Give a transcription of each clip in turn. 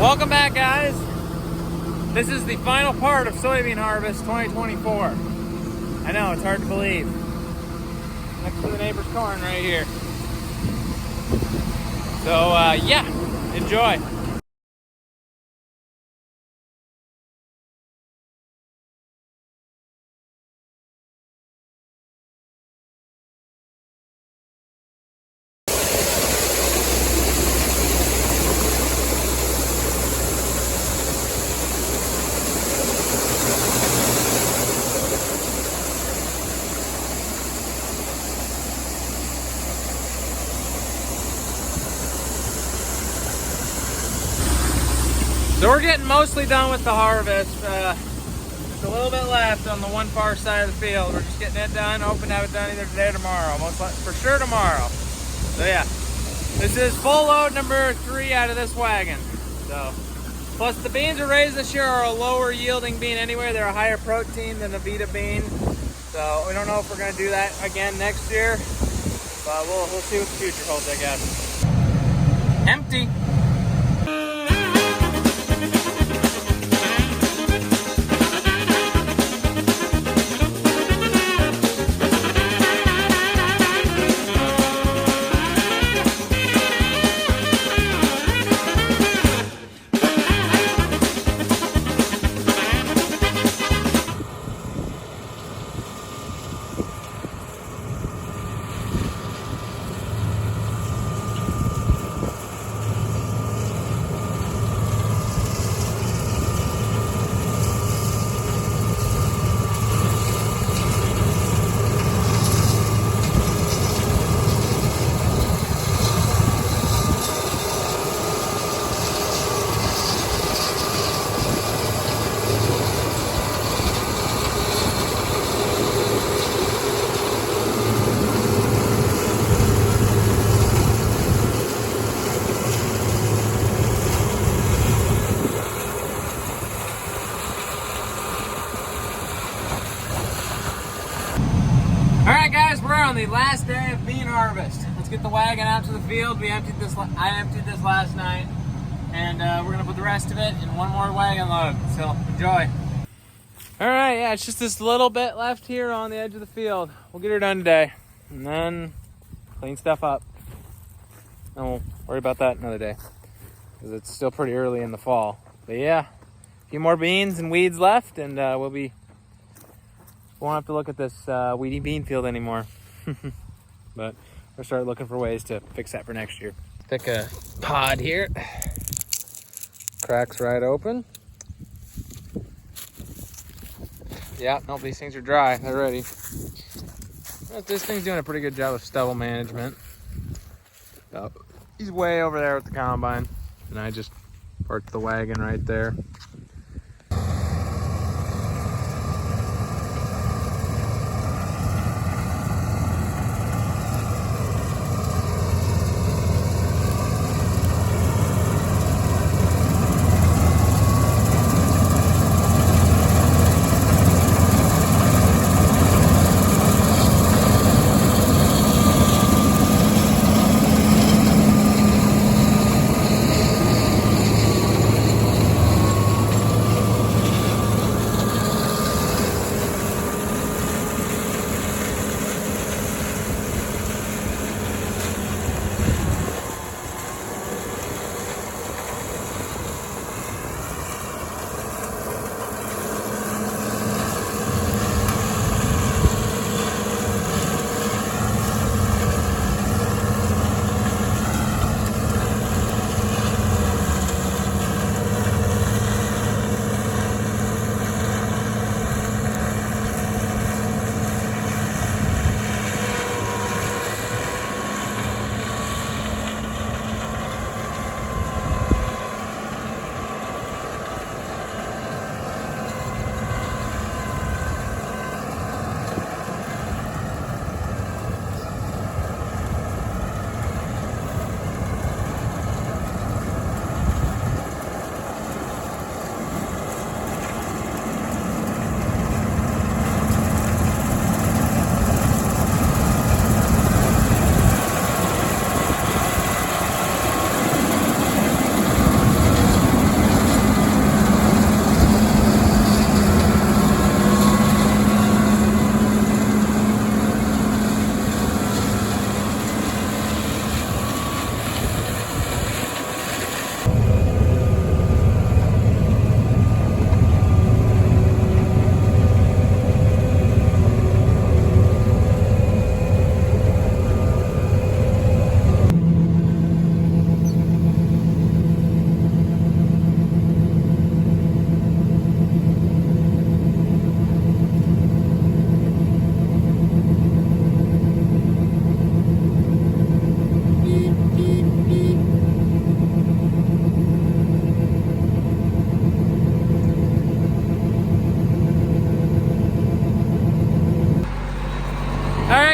Welcome back, guys. This is the final part of soybean harvest 2024. I know, it's hard to believe. Next to the neighbor's corn right here. So, yeah, enjoy. So we're getting mostly done with the harvest. Just a little bit left on the one far side of the field. We're just getting it done. Hoping to have it done either today or tomorrow. Most likely, for sure tomorrow. So yeah, this is full load number 3 out of this wagon. So, plus the beans we raised this year are a lower yielding bean anyway. They're a higher protein than a Vita bean. So we don't know if we're gonna do that again next year, but we'll see what the future holds, I guess. Empty. Alright guys, we're on the last day of bean harvest. Let's get the wagon out to the field. I emptied this last night, and we're going to put the rest of it in one more wagon load, so enjoy. Alright, yeah, it's just this little bit left here on the edge of the field. We'll get her done today, and then clean stuff up. And we'll worry about that another day, because it's still pretty early in the fall. But yeah, a few more beans and weeds left, and won't have to look at this weedy bean field anymore. But we'll start looking for ways to fix that for next year. Pick a pod here. Cracks right open. Yeah, nope, these things are dry. They're ready. This thing's doing a pretty good job of stubble management. So, he's way over there with the combine, and I just parked the wagon right there.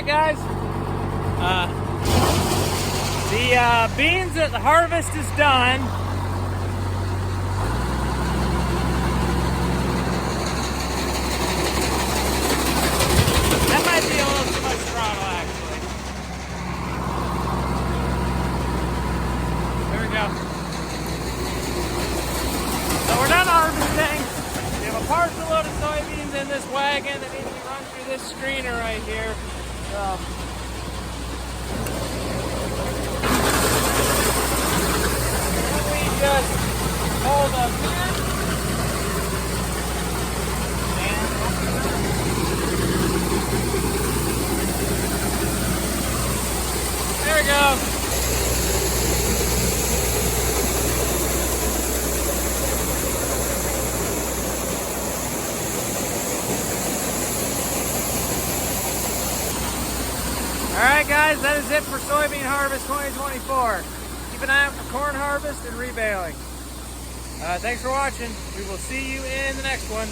right, guys. The beans at the harvest is done. That might be a little too much throttle, actually. There we go. So we're done harvesting. We have a partial load of soybeans in this wagon that needs to be run through this screener right here. So, we just hold up here. There we go. Alright guys, that is it for soybean harvest 2024. Keep an eye out for corn harvest and rebaling. Thanks for watching. We will see you in the next one.